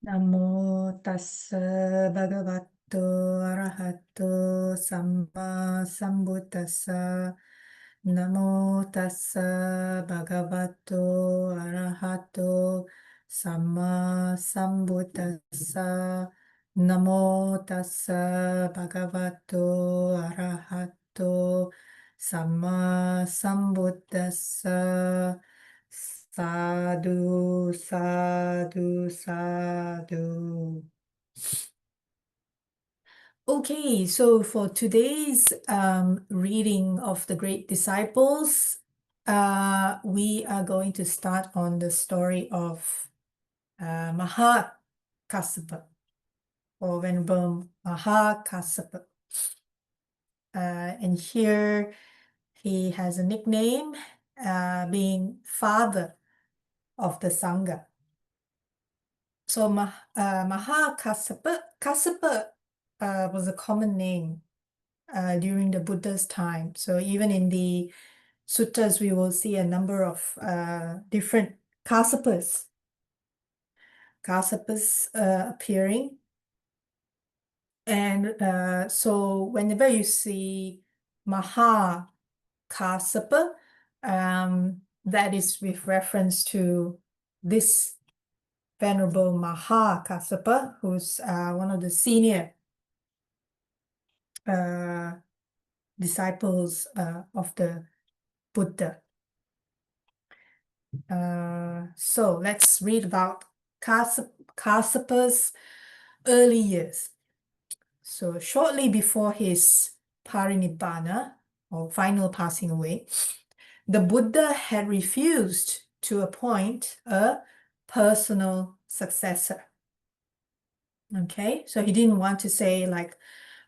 Namo tassa bhagavato arahato samma sambuddhassa. Namo tassa bhagavato arahato samma sambuddhassa. Namo tassa bhagavato arahato samma sambuddhassa. Sadhu, sadhu, sadhu. Okay, so for today's reading of the great disciples, we are going to start on the story of Mahākassapa or Venerable Mahakassapa. And here he has a nickname, being Father of the Sangha. So Mahākassapa, Kassapa was a common name during the Buddha's time. So even in the suttas, we will see a number of different Kassapas appearing. And so whenever you see Mahākassapa, that is with reference to this Venerable Mahakassapa, who's one of the senior disciples of the Buddha. So let's read about Kassapa's early years. So shortly before his parinibbana, or final passing away, the Buddha had refused to appoint a personal successor. Okay, so he didn't want to say like,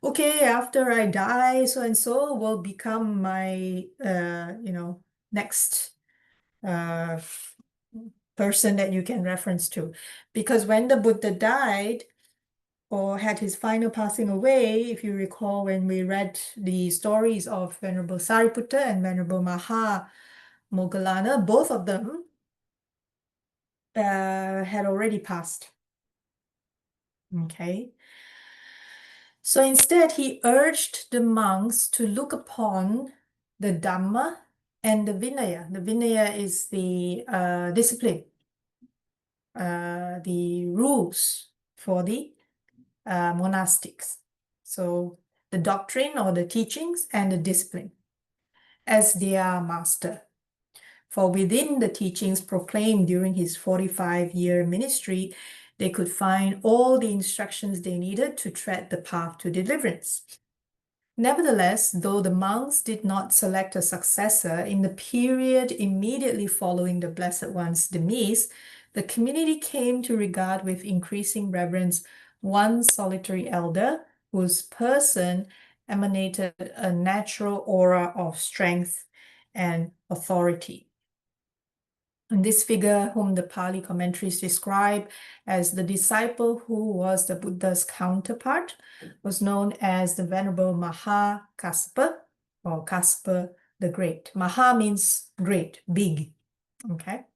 okay, after I die, so and so will become my, next person that you can reference to. Because when the Buddha died or had his final passing away, if you recall when we read the stories of Venerable Sariputta and Venerable Moggallana, both of them had already passed. Okay. So instead, he urged the monks to look upon the Dhamma and the Vinaya. The Vinaya is the discipline, the rules for the monastics. So the doctrine or the teachings and the discipline as their master. For within the teachings proclaimed during his 45-year ministry, they could find all the instructions they needed to tread the path to deliverance. Nevertheless, though the monks did not select a successor in the period immediately following the Blessed One's demise, the community came to regard with increasing reverence one solitary elder whose person emanated a natural aura of strength and authority. And this figure, whom the Pali commentaries describe as the disciple who was the Buddha's counterpart, was known as the Venerable Mahakassapa or Kassapa the Great. Maha means great, big. Okay.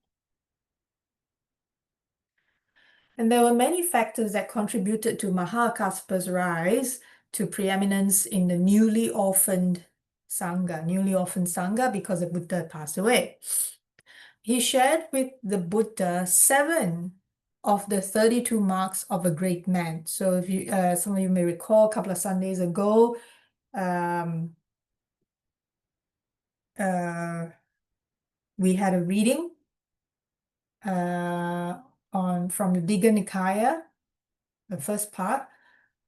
And there were many factors that contributed to Mahakassapa's rise to preeminence in the newly orphaned Sangha, because the Buddha passed away. He shared with the Buddha 7 of the 32 marks of a great man. So if you, some of you may recall, a couple of Sundays ago, we had a reading from the Digha Nikaya, the first part,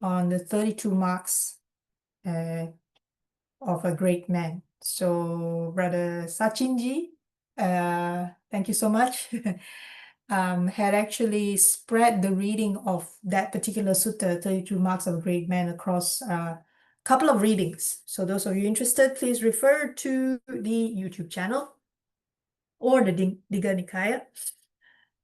on the 32 marks of a great man. So Brother Sachinji, thank you so much, had actually spread the reading of that particular sutta, 32 marks of a great man, across a couple of readings. So those of you interested, please refer to the YouTube channel or the Digha Nikaya.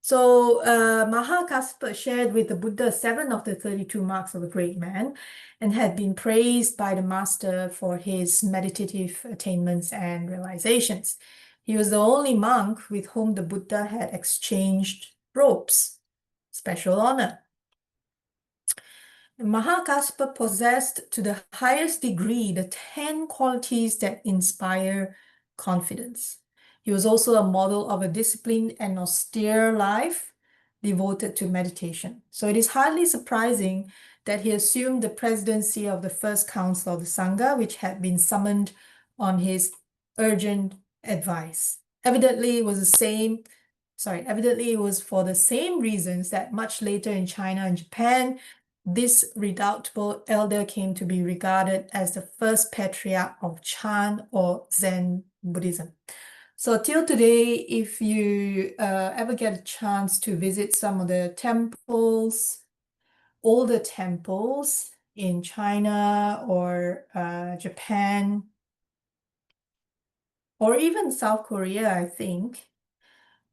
So Mahakassapa shared with the Buddha 7 of the 32 marks of a great man and had been praised by the master for his meditative attainments and realizations. He was the only monk with whom the Buddha had exchanged robes, special honor. Mahākassapa possessed to the highest degree the 10 qualities that inspire confidence. He was also a model of a disciplined and austere life devoted to meditation. So it is hardly surprising that he assumed the presidency of the first council of the Sangha, which had been summoned on his urgent advice. Evidently, it was for the same reasons that much later in China and Japan, this redoubtable elder came to be regarded as the first patriarch of Chan or Zen Buddhism. So till today, if you ever get a chance to visit some of the temples, older temples in China or Japan, or even South Korea, I think,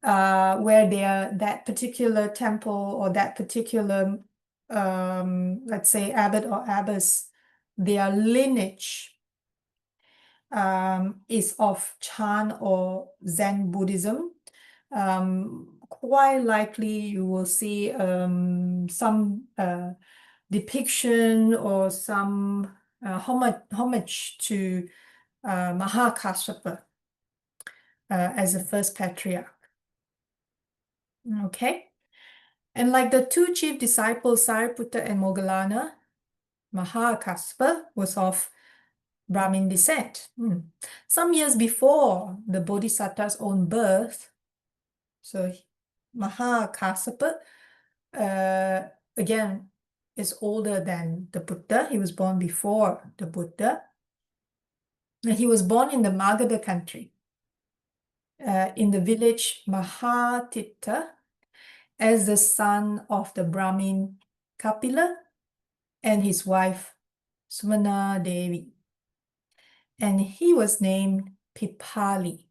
where that particular temple or that particular, let's say, abbot or abbess, their lineage is of Chan or Zen Buddhism. Quite likely you will see some depiction or some homage to Mahakassapa as the first patriarch. Okay. And like the two chief disciples, Sariputta and Moggallana, Mahākassapa was of Brahmin descent. Some years before the Bodhisattva's own birth, so Mahākassapa, again, is older than the Buddha. He was born before the Buddha. And he was born in the Magadha country, in the village Mahātitta, as the son of the Brahmin Kapila and his wife Sumana Devi. And he was named Pipphali.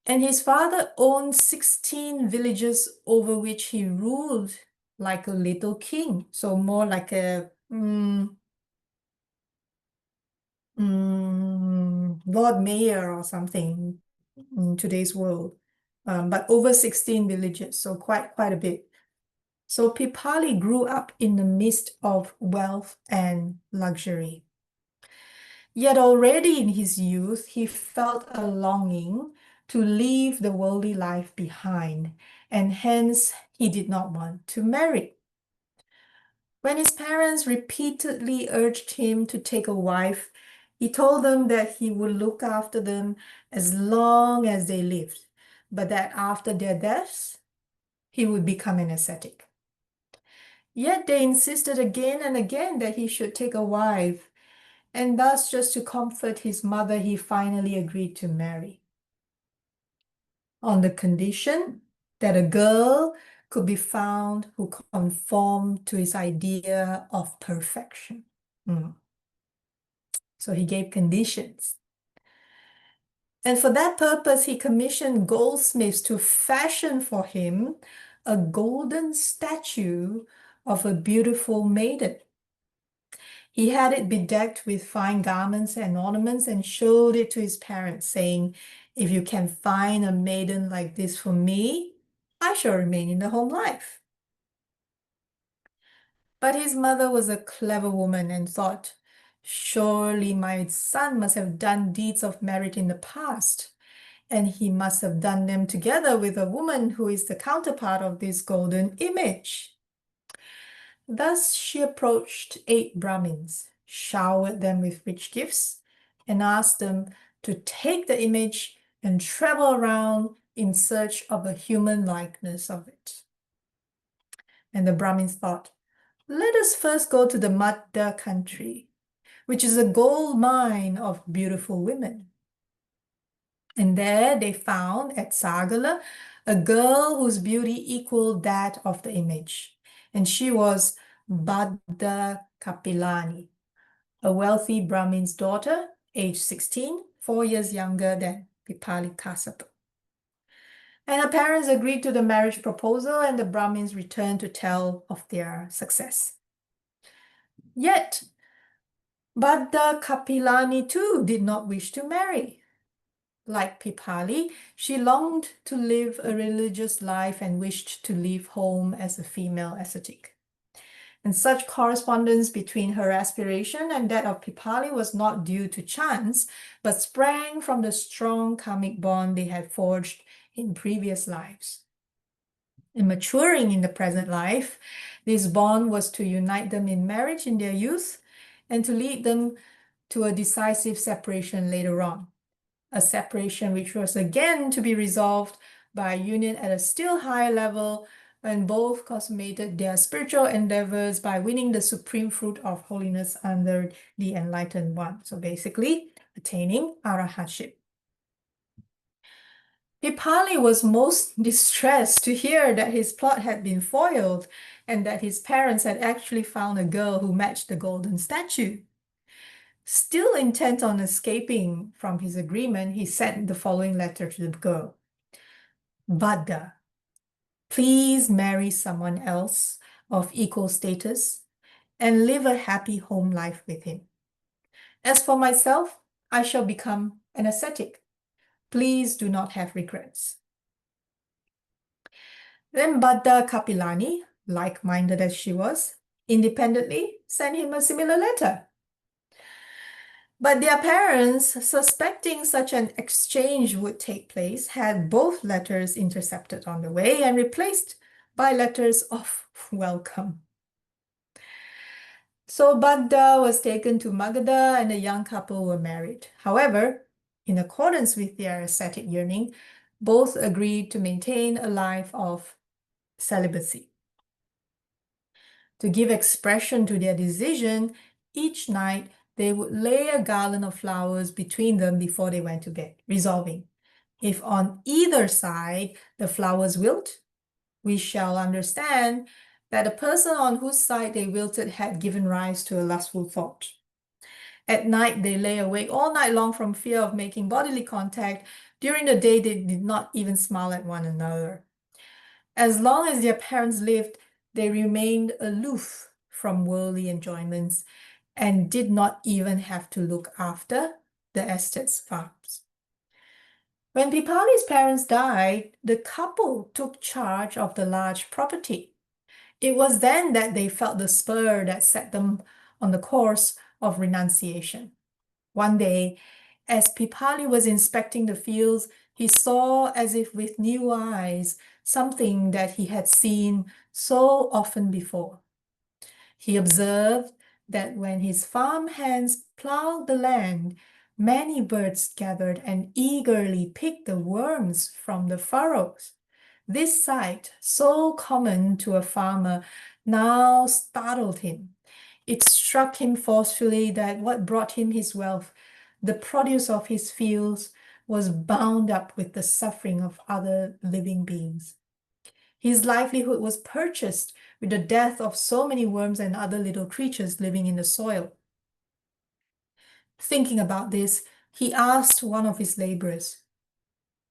And his father owned 16 villages over which he ruled like a little king. So more like a Lord Mayor or something in today's world. But over 16 villages, so quite a bit. So Pipphali grew up in the midst of wealth and luxury. Yet already in his youth, he felt a longing to leave the worldly life behind, and hence he did not want to marry. When his parents repeatedly urged him to take a wife, he told them that he would look after them as long as they lived, but that after their deaths, he would become an ascetic. Yet they insisted again and again that he should take a wife, and thus, just to comfort his mother, he finally agreed to marry, on the condition that a girl could be found who conformed to his idea of perfection. So he gave conditions. And for that purpose, he commissioned goldsmiths to fashion for him a golden statue of a beautiful maiden. He had it bedecked with fine garments and ornaments and showed it to his parents, saying, "If you can find a maiden like this for me, I shall remain in the home life." But his mother was a clever woman and thought, "Surely my son must have done deeds of merit in the past, and he must have done them together with a woman who is the counterpart of this golden image." Thus she approached 8 Brahmins, showered them with rich gifts, and asked them to take the image and travel around in search of a human likeness of it. And the Brahmins thought, "Let us first go to the Madhya country, which is a gold mine of beautiful women." And there they found at Sagala a girl whose beauty equaled that of the image. And she was Bhadda Kapilani, a wealthy Brahmin's daughter, age 16, 4 years younger than Pipphali Kassapa. And her parents agreed to the marriage proposal, and the Brahmins returned to tell of their success. Yet, Bhadda Kapilani too did not wish to marry. Like Pipphali, she longed to live a religious life and wished to leave home as a female ascetic. And such correspondence between her aspiration and that of Pipphali was not due to chance, but sprang from the strong karmic bond they had forged in previous lives. In maturing in the present life, this bond was to unite them in marriage in their youth and to lead them to a decisive separation later on. A separation which was again to be resolved by a union at a still higher level when both consummated their spiritual endeavors by winning the supreme fruit of holiness under the enlightened one. So basically, attaining arahantship. Pipphali was most distressed to hear that his plot had been foiled and that his parents had actually found a girl who matched the golden statue. Still intent on escaping from his agreement, he sent the following letter to the girl. Buddha, please marry someone else of equal status and live a happy home life with him. As for myself, I shall become an ascetic. Please do not have regrets. Then Buddha Kapilani, like-minded as she was, independently sent him a similar letter. But their parents, suspecting such an exchange would take place, had both letters intercepted on the way and replaced by letters of welcome. So Buddha was taken to Magadha and the young couple were married. However, in accordance with their ascetic yearning, both agreed to maintain a life of celibacy. To give expression to their decision, each night they would lay a garland of flowers between them before they went to bed, resolving, if on either side the flowers wilt, we shall understand that the person on whose side they wilted had given rise to a lustful thought. At night, they lay awake all night long from fear of making bodily contact. During the day, they did not even smile at one another. As long as their parents lived, they remained aloof from worldly enjoyments and did not even have to look after the estate's farms. When Pipphali's parents died, the couple took charge of the large property. It was then that they felt the spur that set them on the course of renunciation. One day, as Pipphali was inspecting the fields, he saw, as if with new eyes, something that he had seen so often before. He observed that when his farm hands plowed the land, many birds gathered and eagerly picked the worms from the furrows. This sight, so common to a farmer, now startled him. It struck him forcefully that what brought him his wealth, the produce of his fields, was bound up with the suffering of other living beings. His livelihood was purchased with the death of so many worms and other little creatures living in the soil. Thinking about this, he asked one of his laborers,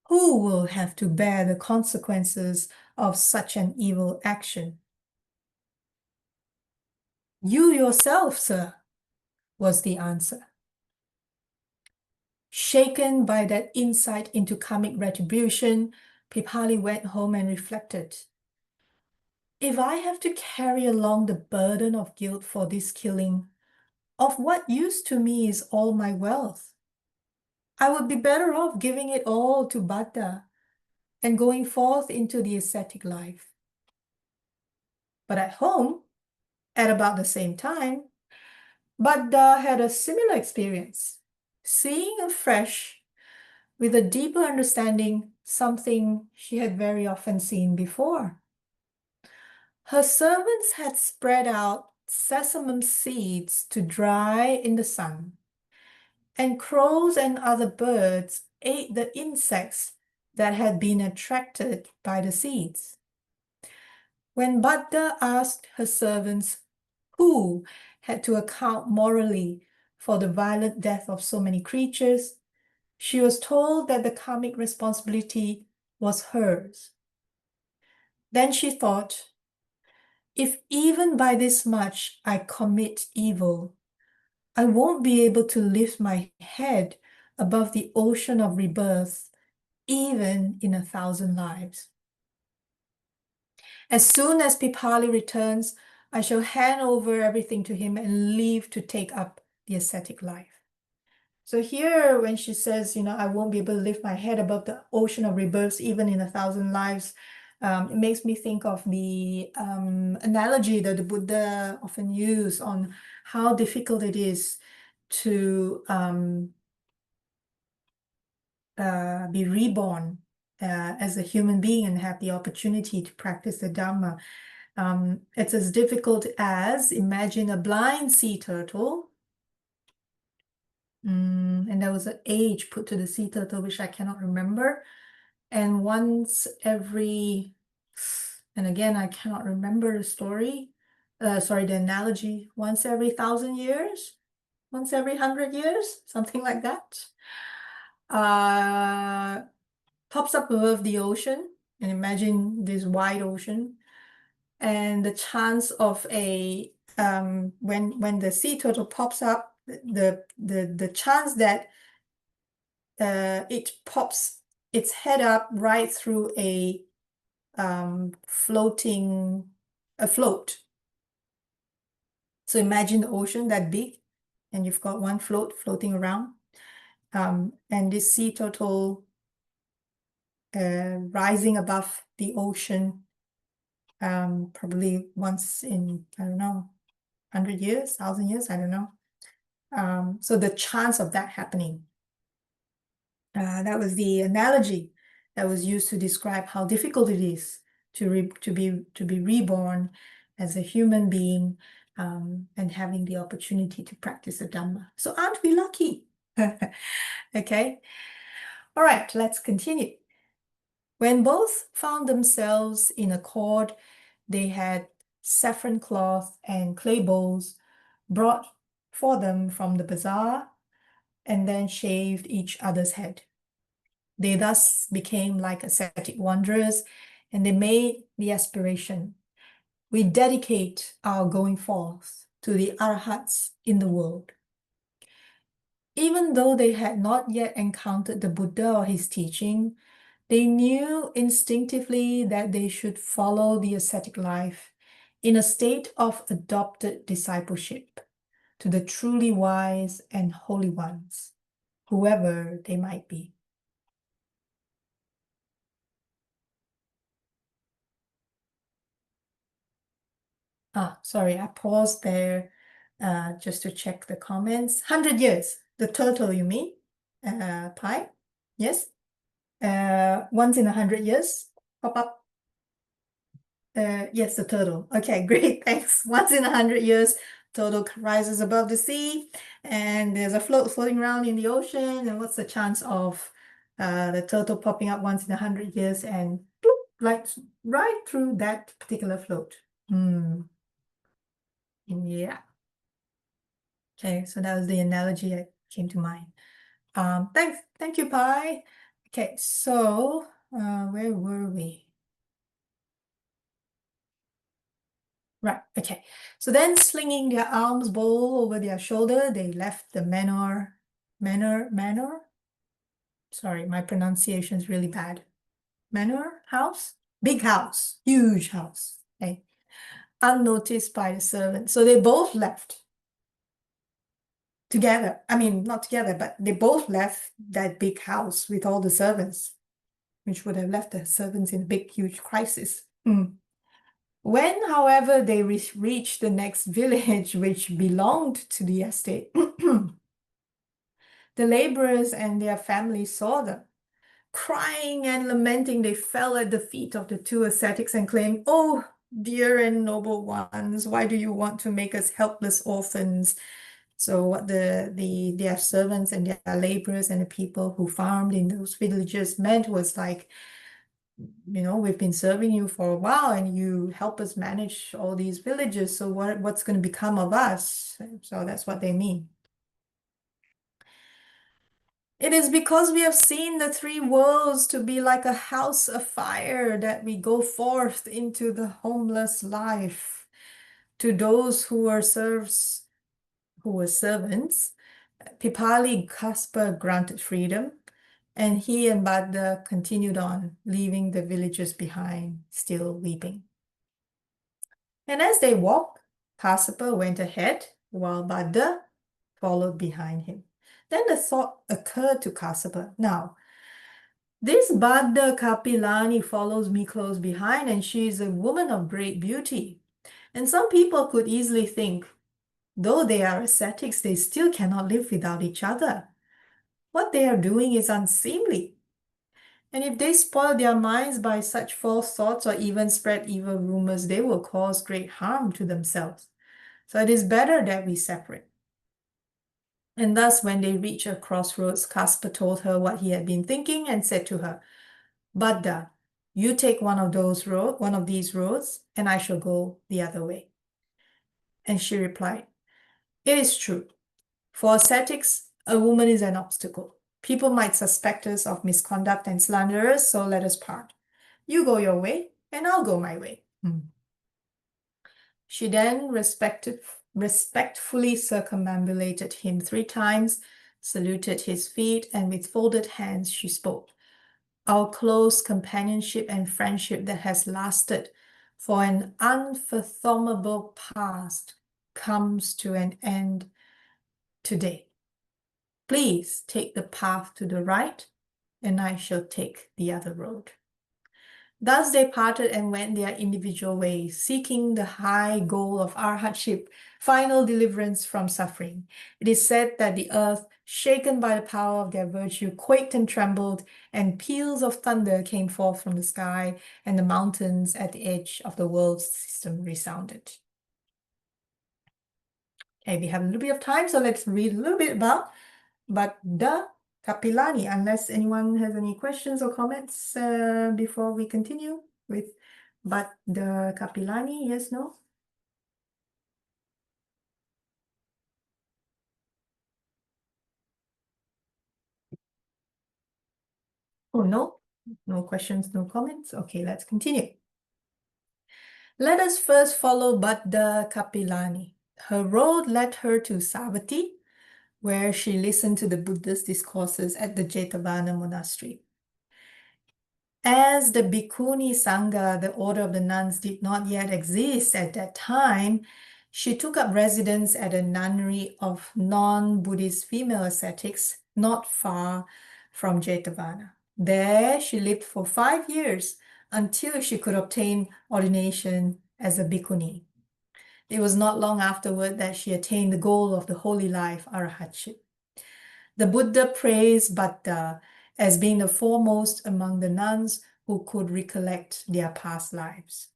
"Who will have to bear the consequences of such an evil action?" "You yourself, sir," was the answer. Shaken by that insight into karmic retribution, Pipphali went home and reflected. If I have to carry along the burden of guilt for this killing, of what use to me is all my wealth? I would be better off giving it all to Buddha and going forth into the ascetic life. But at home, at about the same time, Buddha had a similar experience, seeing afresh, with a deeper understanding, something she had very often seen before. Her servants had spread out sesame seeds to dry in the sun, and crows and other birds ate the insects that had been attracted by the seeds. When Buddha asked her servants who had to account morally for the violent death of so many creatures, she was told that the karmic responsibility was hers. Then she thought, if even by this much I commit evil, I won't be able to lift my head above the ocean of rebirth, even in 1,000 lives. As soon as Pipphali returns, I shall hand over everything to him and leave to take up the ascetic life. So here, when she says, I won't be able to lift my head above the ocean of rebirths, even in 1,000 lives, it makes me think of the analogy that the Buddha often used on how difficult it is to be reborn as a human being and have the opportunity to practice the Dhamma. It's as difficult as imagine a blind sea turtle. And there was an age put to the sea turtle, which I cannot remember. And and again, I cannot remember the story. Sorry, the analogy. Once every 1,000 years, once every 100 years, something like that. Pops up above the ocean, and imagine this wide ocean. And the chance of when the sea turtle pops up, the chance that it pops its head up right through a float. So imagine the ocean that big, and you've got one float floating around, and this sea turtle rising above the ocean, probably once in, I don't know, 100 years, 1,000 years, I don't know. So the chance of that happening, that was the analogy that was used to describe how difficult it is to be reborn as a human being, and having the opportunity to practice the Dhamma. So aren't we lucky? Okay. All right, let's continue. When both found themselves in accord, they had saffron cloth and clay bowls brought for them from the bazaar, and then shaved each other's head. They thus became like ascetic wanderers, and they made the aspiration: we dedicate our going forth to the arahats in the world. Even though they had not yet encountered the Buddha or his teaching, they knew instinctively that they should follow the ascetic life in a state of adopted discipleship to the truly wise and holy ones, whoever they might be. Sorry, I paused there just to check the comments. 100 years, the turtle, you mean? Pi? Yes? Once in 100 years, pop up. Yes, the turtle. Okay, great, thanks. Once in 100 years, turtle rises above the sea, and there's a float floating around in the ocean. And what's the chance of the turtle popping up once in 100 years and bloop, like right through that particular float? Yeah. Okay, so that was the analogy that came to mind. Thank you, Pi. Okay, so where were we? Right, okay. So then, slinging their alms bowl over their shoulder, they left the manor. Sorry, my pronunciation is really bad. Manor house? Big house, huge house. Okay. Unnoticed by the servant. So they both left together. I mean, not together, but they both left that big house with all the servants, which would have left the servants in a big, huge crisis. When, however, they reached the next village, which belonged to the estate, the laborers and their families saw them. Crying and lamenting, they fell at the feet of the two ascetics and claimed, "Oh, dear and noble ones, why do you want to make us helpless orphans?" So what their servants and their laborers and the people who farmed in those villages meant was like, we've been serving you for a while and you help us manage all these villages, so what's going to become of us? So that's what they mean. It is because we have seen the three worlds to be like a house afire that we go forth into the homeless life. To those who were servants, Pipphali Kassapa granted freedom, and he and Bhadda continued on, leaving the villagers behind, still weeping. And as they walked, Kassapa went ahead while Buddha followed behind him. Then the thought occurred to Kassapa, now, this Buddha Kapilani follows me close behind, and she is a woman of great beauty. And some people could easily think, though they are ascetics, they still cannot live without each other. What they are doing is unseemly. And if they spoil their minds by such false thoughts or even spread evil rumors, they will cause great harm to themselves. So it is better that we separate. And thus, when they reached a crossroads, Kassapa told her what he had been thinking and said to her, Buddha, you take one of these roads, and I shall go the other way. And she replied, it is true. For ascetics, a woman is an obstacle. People might suspect us of misconduct and slander us, so let us part. You go your way, and I'll go my way. She then respectfully circumambulated him 3 times, saluted his feet, and with folded hands she spoke. Our close companionship and friendship that has lasted for an unfathomable past comes to an end today. Please take the path to the right, and I shall take the other road. Thus they parted and went their individual ways, seeking the high goal of arhatship, final deliverance from suffering. It is said that the earth, shaken by the power of their virtue, quaked and trembled, and peals of thunder came forth from the sky, and the mountains at the edge of the world system resounded. Okay, we have a little bit of time, so let's read a little bit about Buddha Kapilani, unless anyone has any questions or comments before we continue with Buddha Kapilani. Yes, no? Oh, no? No questions, no comments? Okay, let's continue. Let us first follow Buddha Kapilani. Her road led her to Savatthi, where she listened to the Buddha's discourses at the Jetavana monastery. As the Bhikkhuni Sangha, the order of the nuns, did not yet exist at that time, she took up residence at a nunnery of non-Buddhist female ascetics not far from Jetavana. There she lived for 5 years until she could obtain ordination as a bhikkhuni. It was not long afterward that she attained the goal of the holy life, arahatship. The Buddha praised Buddha as being the foremost among the nuns who could recollect their past lives.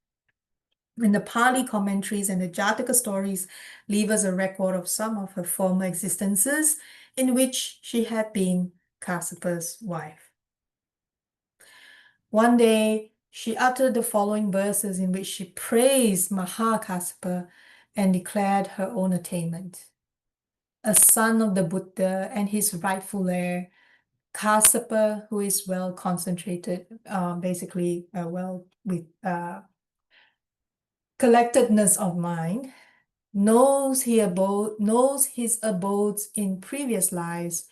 And the Pali commentaries and the Jataka stories leave us a record of some of her former existences in which she had been Kassapa's wife. One day, she uttered the following verses in which she praised Mahākassapa and declared her own attainment. A son of the Buddha and his rightful heir, Kassapa, who is well concentrated, basically well with collectedness of mind, knows his abodes in previous lives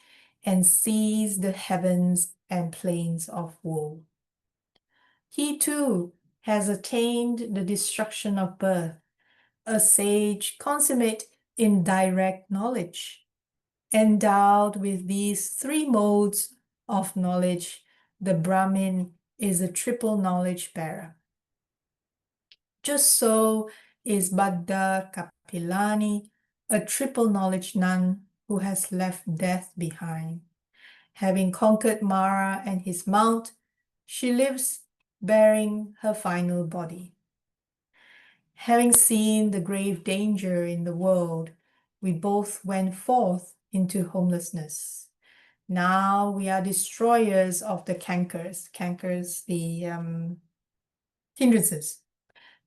and sees the heavens and plains of woe. He too has attained the destruction of birth, a sage consummate in direct knowledge. Endowed with these 3 modes of knowledge, the Brahmin is a triple knowledge bearer. Just so is Buddha Kapilani, a triple knowledge nun who has left death behind. Having conquered Mara and his mount, she lives bearing her final body. Having seen the grave danger in the world, we both went forth into homelessness. Now we are destroyers of the cankers, the hindrances.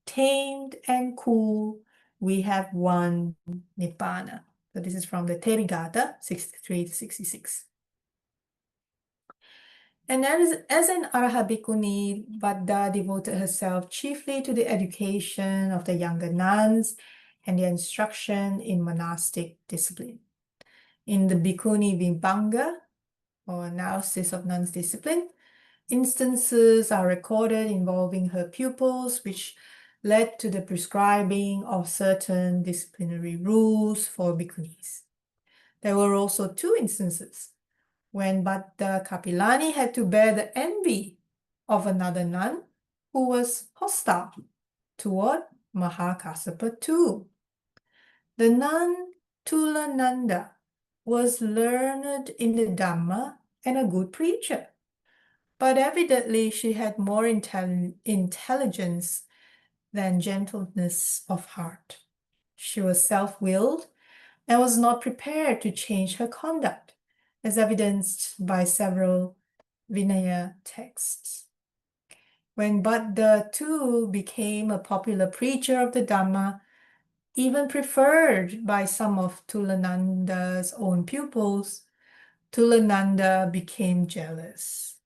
Tamed and cool, we have won Nibbana. So this is from the Therigatha 63 to 66. And as an Araha Bhikkhuni, Buddha devoted herself chiefly to the education of the younger nuns and their instruction in monastic discipline. In the Bhikkhuni Vibhanga, or analysis of nuns' discipline, instances are recorded involving her pupils, which led to the prescribing of certain disciplinary rules for bhikkhunis. There were also 2 instances when Bhatta Kapilani had to bear the envy of another nun who was hostile toward Mahākassapa too. The nun Tulananda was learned in the Dhamma and a good preacher, but evidently she had more intelligence than gentleness of heart. She was self-willed and was not prepared to change her conduct, as evidenced by several Vinaya texts. When Buddha too became a popular preacher of the Dhamma, even preferred by some of Tulananda's own pupils, Tulananda became jealous.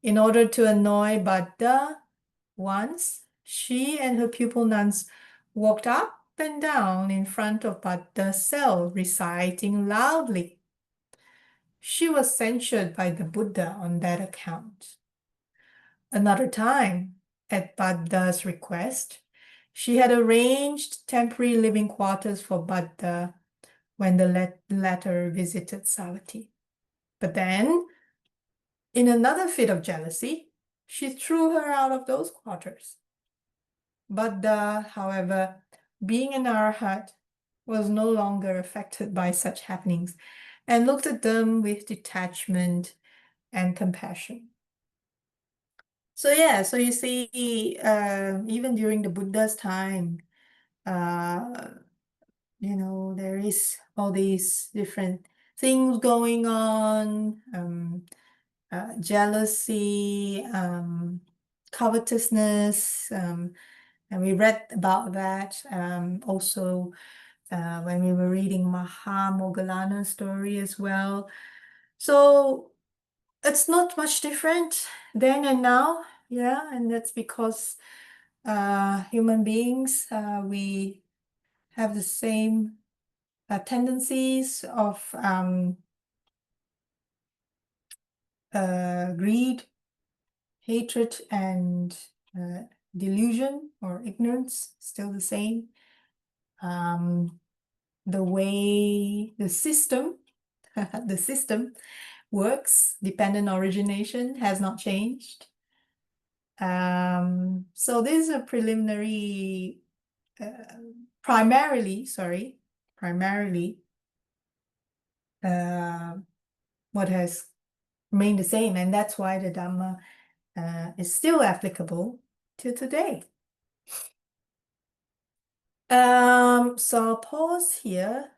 In order to annoy Buddha, once she and her pupil nuns walked up and down in front of Buddha's cell, reciting loudly. She was censured by the Buddha on that account. Another time, at Buddha's request, she had arranged temporary living quarters for Buddha when the latter visited Savatthi. But then, in another fit of jealousy, she threw her out of those quarters. Buddha, however, being an arhat, was no longer affected by such happenings and looked at them with detachment and compassion. So yeah, so you see, even during the Buddha's time, you know, there is all these different things going on, jealousy, covetousness, and we read about that also when we were reading Mahamoggallana's story as well. So it's not much different then and now, yeah, and that's because human beings, we have the same tendencies of greed, hatred, and delusion or ignorance, still the same. The way the system works, dependent origination, has not changed. So this is a preliminary, primarily what has remained the same, and that's why the Dhamma is still applicable to today. So I'll pause here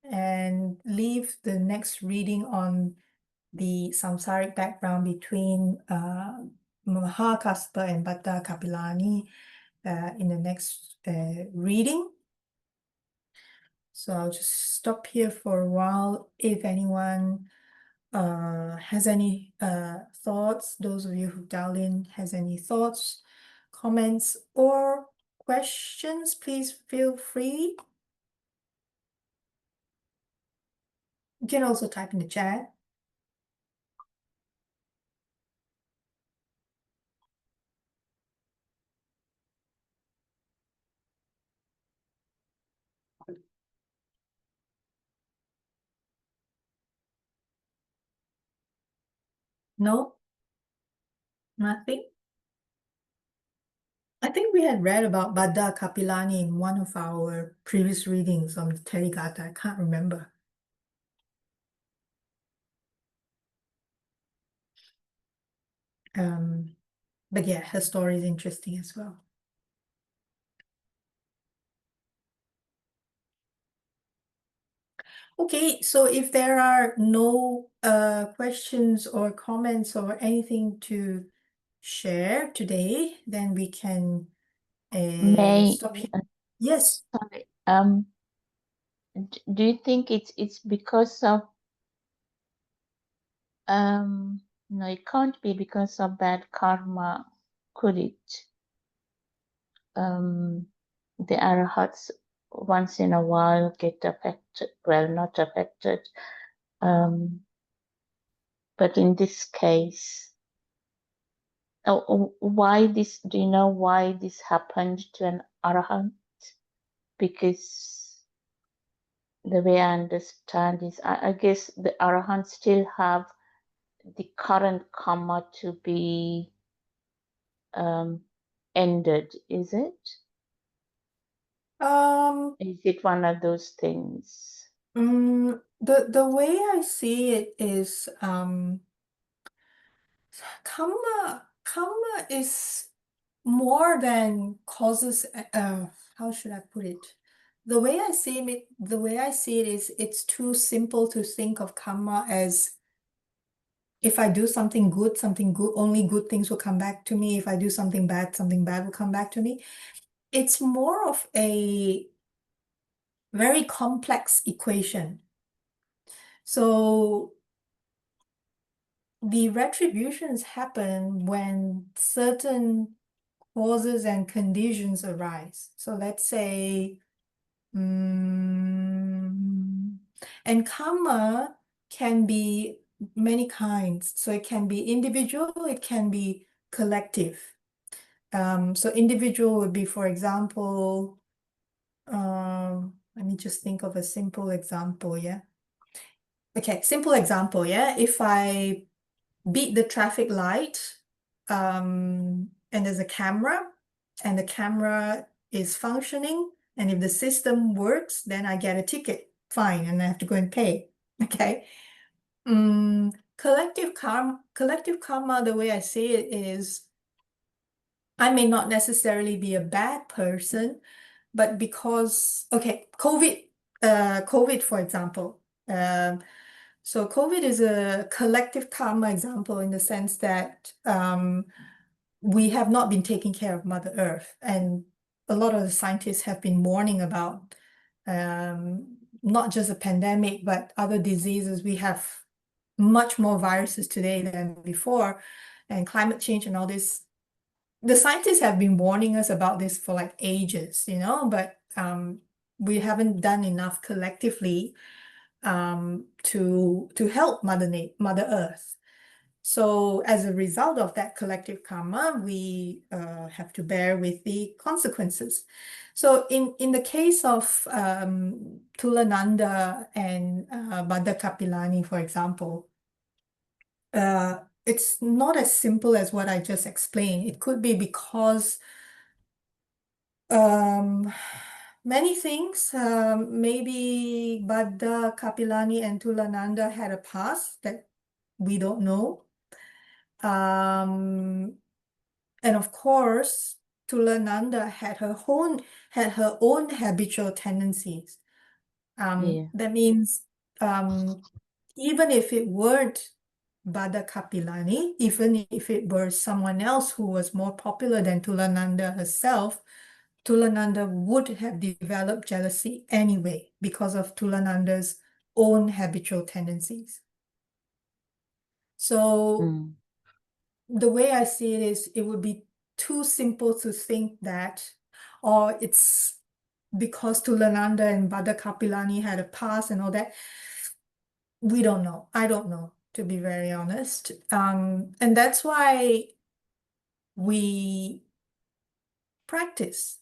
and leave the next reading on the samsaric background between Mahākassapa and Bhatta Kapilani in the next reading. So I'll just stop here for a while. If anyone has any thoughts, those of you who dialed in has any thoughts, comments, or questions, please feel free. You can also type in the chat. No? Nothing? I think we had read about Bhatta Kapilani in one of our previous readings on the Therigatha. I can't remember. But yeah, her story is interesting as well. Okay, so if there are no questions or comments or anything to share today, then we can stop here. Yes. Sorry. Do you think it's because of no, it can't be because of bad karma, could it? The arahats once in a while get affected, well, not affected, but in this case Why this? Do you know why this happened to an arahant? Because the way I understand is, I guess the arahants still have the current karma to be ended. Is it? Is it one of those things? The way I see it is karma is more than causes. How should I put it? The way I see it is it's too simple to think of karma as if I do something good, only good things will come back to me. If I do something bad will come back to me. It's more of a very complex equation. So the retributions happen when certain causes and conditions arise. So let's say, and karma can be many kinds. So it can be individual, it can be collective. So individual would be, for example, let me just think of a simple example, yeah. Okay, simple example, yeah. If I beat the traffic light, and there's a camera, and the camera is functioning, and if the system works, then I get a ticket, fine, and I have to go and pay. Okay. Collective karma, the way I see it is, I may not necessarily be a bad person, but because, okay, COVID, for example. So COVID is a collective karma example in the sense that we have not been taking care of Mother Earth. And a lot of the scientists have been warning about not just a pandemic, but other diseases. We have much more viruses today than before, and climate change and all this. The scientists have been warning us about this for like ages, but we haven't done enough collectively to help Mother Earth. So as a result of that collective karma, we have to bear with the consequences. So in the case of Tulananda and Bhadda Kapilani, for example, it's not as simple as what I just explained. It could be because many things. Maybe Bhadda Kapilani and Tulananda had a past that we don't know. And of course, Tulananda had her own habitual tendencies. That means even if it weren't Bhadda Kapilani, even if it were someone else who was more popular than Tulananda herself, Tulananda would have developed jealousy anyway because of Tulananda's own habitual tendencies. So the way I see it is, it would be too simple to think that, or it's because Tulananda and Bhadda Kapilani had a past and all that. We don't know. I don't know, to be very honest. And that's why we practice.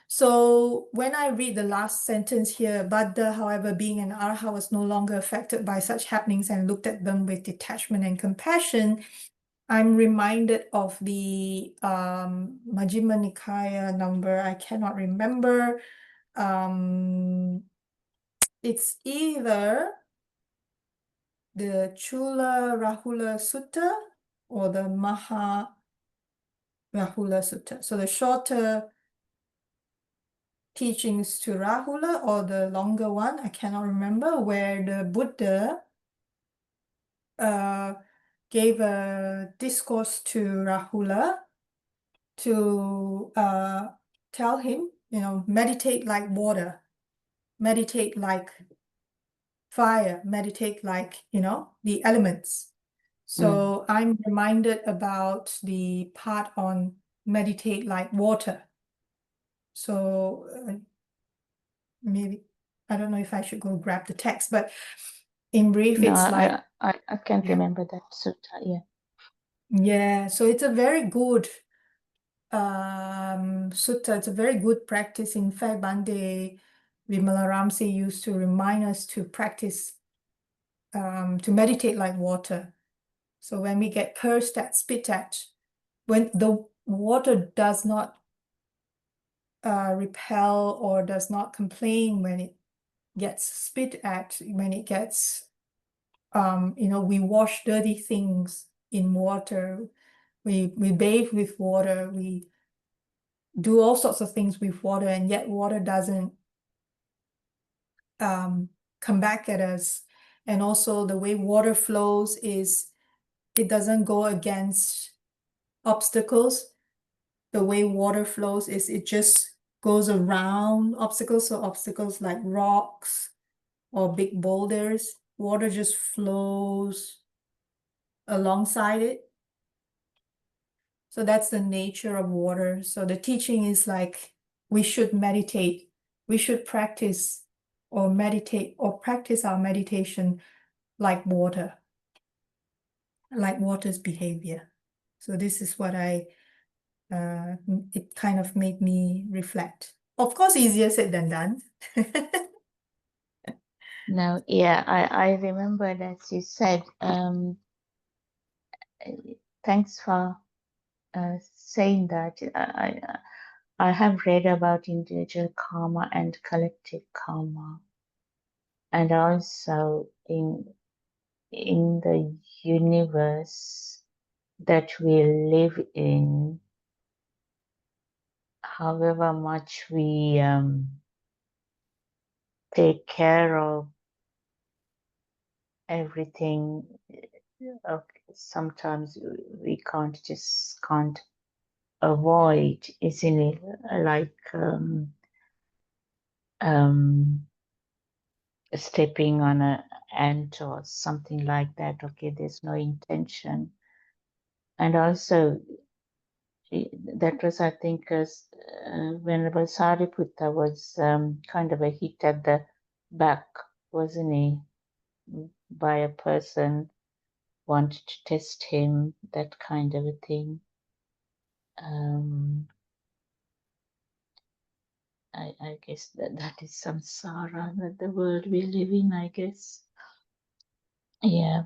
So when I read the last sentence here, Buddha, however, being an arhat, was no longer affected by such happenings and looked at them with detachment and compassion, I'm reminded of the Majjhima Nikaya number. I cannot remember. It's either the Chula Rahula Sutta or the Maha Rahula Sutta. So the shorter teachings to Rahula or the longer one, I cannot remember, where the Buddha gave a discourse to Rahula to tell him, meditate like water, meditate like fire, meditate like, the elements. So I'm reminded about the part on meditate like water. So maybe, I don't know if I should go grab the text, but in brief, No, it's like... I can't remember that sutta, yeah. Yeah, so it's a very good sutta. It's a very good practice. In fact, Bhante Vimalaramsi used to remind us to practice, to meditate like water. So when we get cursed at, spit at, when the water does not repel or does not complain when it gets spit at, when it gets, we wash dirty things in water, we bathe with water, we do all sorts of things with water, and yet water doesn't come back at us. And also the way water flows is it doesn't go against obstacles. The way water flows is it just goes around obstacles. So obstacles like rocks or big boulders, water just flows alongside it. So that's the nature of water. So the teaching is like we should meditate, we should practice or meditate or practice our meditation like water, like water's behavior. So this is what it kind of made me reflect. Of course, easier said than done. No, yeah, I remembered as you said, thanks for saying that. I have read about individual karma and collective karma, and also in the universe that we live in, however much we take care of everything, sometimes we can't avoid, isn't it? Like stepping on an ant or something like that. Okay, there's no intention. And also, that was, I think, Venerable Sariputta was kind of a hit at the back, wasn't he? By a person wanted to test him, that kind of a thing. I guess that is samsara, that the world we live in, I guess. Yeah.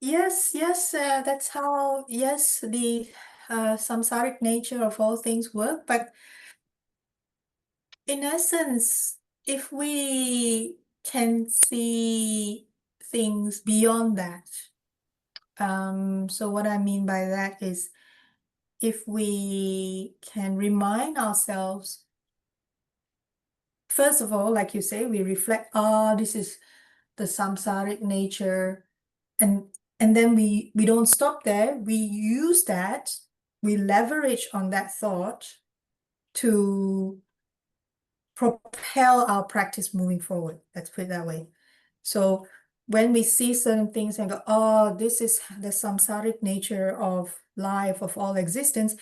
Yeah, yes, that's how, yes, the samsaric nature of all things work. But in essence, if we can see things beyond that, so what I mean by that is if we can remind ourselves, first of all, like you say, we reflect, this is the samsaric nature, and then we don't stop there. We use that, we leverage on that thought to propel our practice moving forward. Let's put it that way. So when we see certain things and go, this is the samsaric nature of life, of all existence,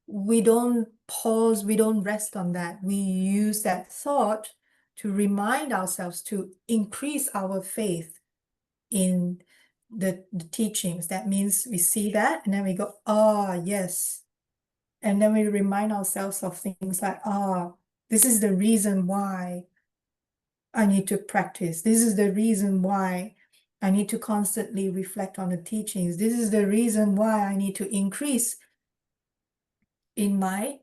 we don't pause, we don't rest on that. We use that thought to remind ourselves to increase our faith in the teachings. That means we see that and then we go, yes. And then we remind ourselves of things like, this is the reason why I need to practice. This is the reason why I need to constantly reflect on the teachings. This is the reason why I need to increase in my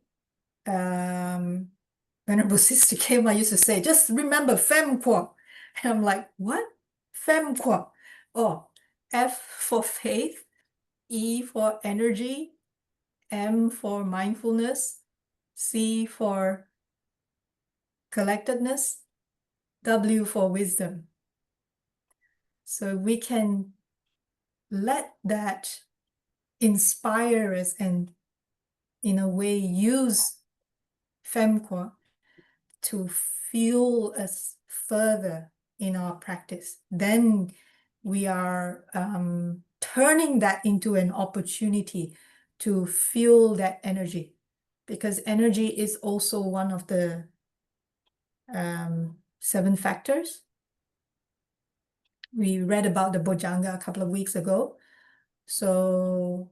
Venerable Sister Kema used to say, just remember Fem Kwa. And I'm like, what? Fem Kwa. Oh, F for faith, E for energy, M for mindfulness, C for collectedness, W for wisdom. So we can let that inspire us and in a way use Femqua to fuel us further in our practice. Then we are turning that into an opportunity to fuel that energy, because energy is also one of the 7 factors. We read about the Bojjhanga a couple of weeks ago. So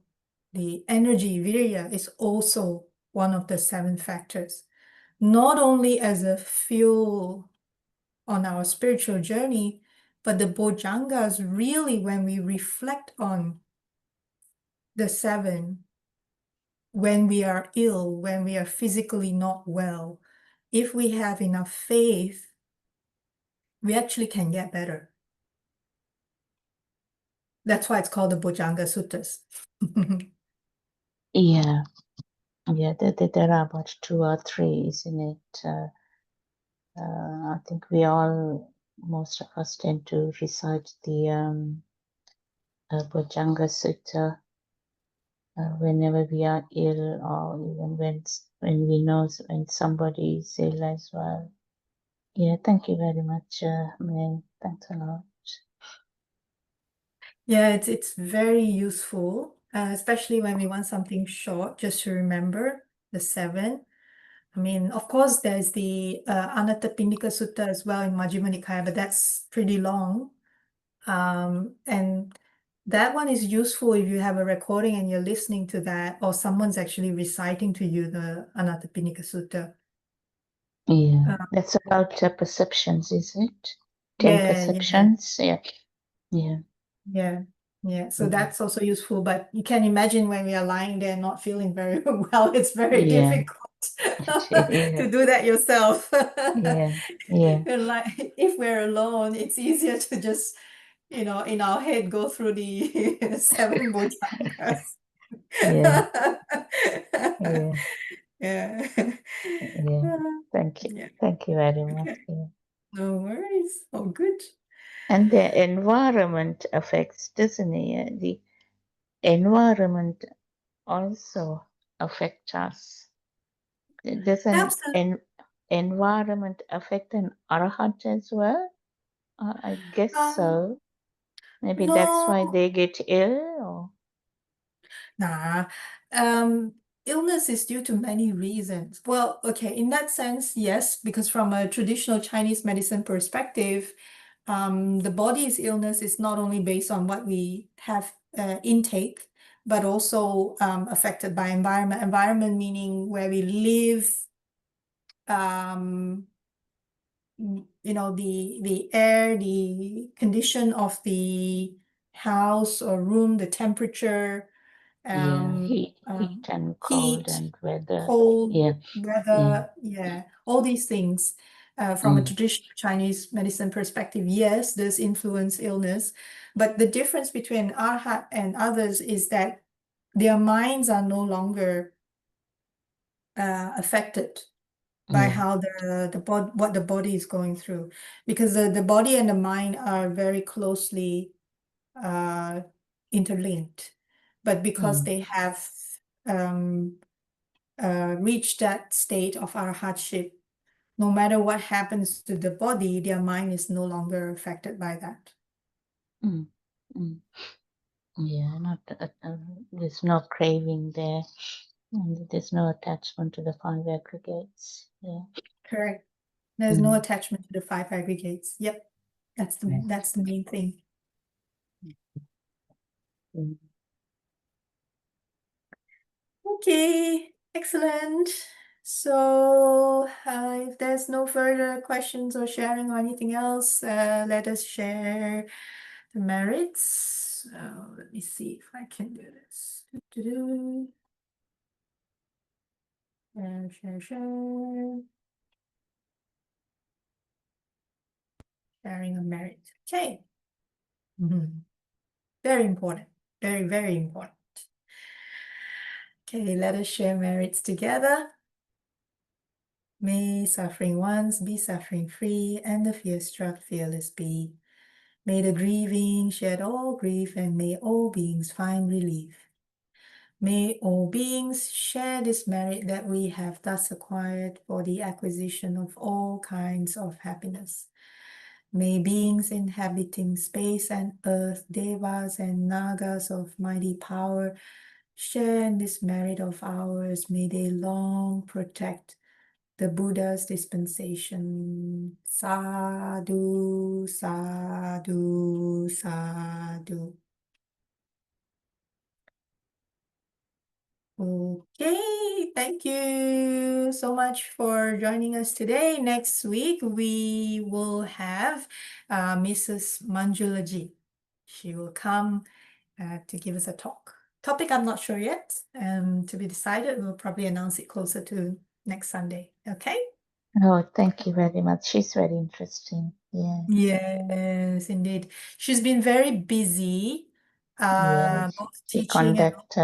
the energy, virya, is also one of the 7 factors, not only as a fuel on our spiritual journey, but the bojjhangas really, when we reflect on the 7, when we are ill, when we are physically not well, if we have enough faith, we actually can get better. That's why it's called the Bojjhanga Suttas. Yeah. Yeah, there are about 2 or 3, isn't it? I think most of us tend to recite the Bojjhanga Sutta whenever we are ill, or even when we know when somebody is ill as well. Yeah, thank you very much, Mei. Thanks a lot. Yeah, it's very useful, especially when we want something short, just to remember the 7. I mean, of course, there's the Anathapindika Sutta as well in Majjhima Nikaya, but that's pretty long. And that one is useful if you have a recording and you're listening to that, or someone's actually reciting to you the Anathapindika Sutta. Yeah, that's about perceptions, is it? 10 Yeah, perceptions. Yeah. yeah. So Mhm. that's also useful, but you can imagine when we are lying there not feeling very well, it's very Yeah. difficult Yeah. to do that yourself. Yeah. Yeah. And like if we're alone, it's easier to just, in our head go through the 7 bojjhangas. Yeah. Yeah. Yeah. Yeah. Thank you. Yeah. Thank you very much. Yeah. No worries. Oh, good. And the environment affects, doesn't it? The environment also affect us. Does an Absolutely. environment affect an arahant as well? I guess Um, so. Maybe that's why no, they get ill. Or... nah. Illness is due to many reasons. Well, okay, in that sense, yes, because from a traditional Chinese medicine perspective, the body's illness is not only based on what we have intake, but also affected by environment. Environment meaning where we live, um, the air, the condition of the house or room, the temperature, Yeah, heat um, and cold heat, and weather. cold, Yeah, yeah. weather, yeah, all these things. From a Mm, traditional Chinese medicine perspective, yes, this influence illness, but the difference between Arhat and others is that their minds are no longer affected by mm, how what the body is going through, because the body and the mind are very closely uh, interlinked, but because mm, they have um, reached that state of arhatship, no matter what happens to the body, their mind is no longer affected by that. mm, mm. Yeah, not there's no craving there, and there's no attachment to the 5 aggregates. Yeah. Correct. There's no Mm, attachment to the 5 aggregates. Yep, that's the yeah. that's the main thing. Mm. Okay, excellent. So, if there's no further questions or sharing or anything else, let us share the merits. Let me see if I can do this. Share, share. Sharing a merit. Okay. Very important. Very, very important. Okay, let us share merits together. May suffering ones be suffering free, and the fear-struck fearless be. May the grieving shed all grief, and may all beings find relief. May all beings share this merit that we have thus acquired for the acquisition of all kinds of happiness. May beings inhabiting space and earth, devas and nagas of mighty power, share in this merit of ours. May they long protect the Buddha's dispensation. Sadhu, sadhu, sadhu. Okay, thank you so much for joining us today. Next week, we will have Mrs. Manjulaji. She will come to give us a talk. Topic, I'm not sure yet. To be decided, we'll probably announce it closer to next Sunday. Okay? Oh, thank you very much. She's very interesting. Yeah. Yes, indeed. She's been very busy, Yes. both She teaching and conduct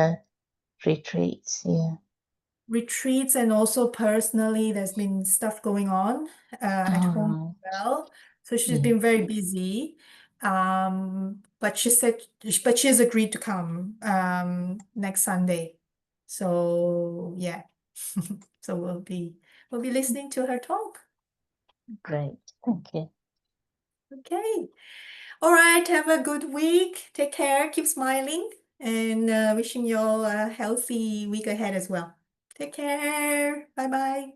retreats. Yeah. retreats, and also personally, there's been stuff going on at All home right. as well. So she's Yeah. been very busy. But she said, but she's agreed to come next Sunday. So yeah, so we'll be listening to her talk. Great. Thank you. Okay. All right. Have a good week. Take care. Keep smiling, and wishing you all a healthy week ahead as well. Take care. Bye bye.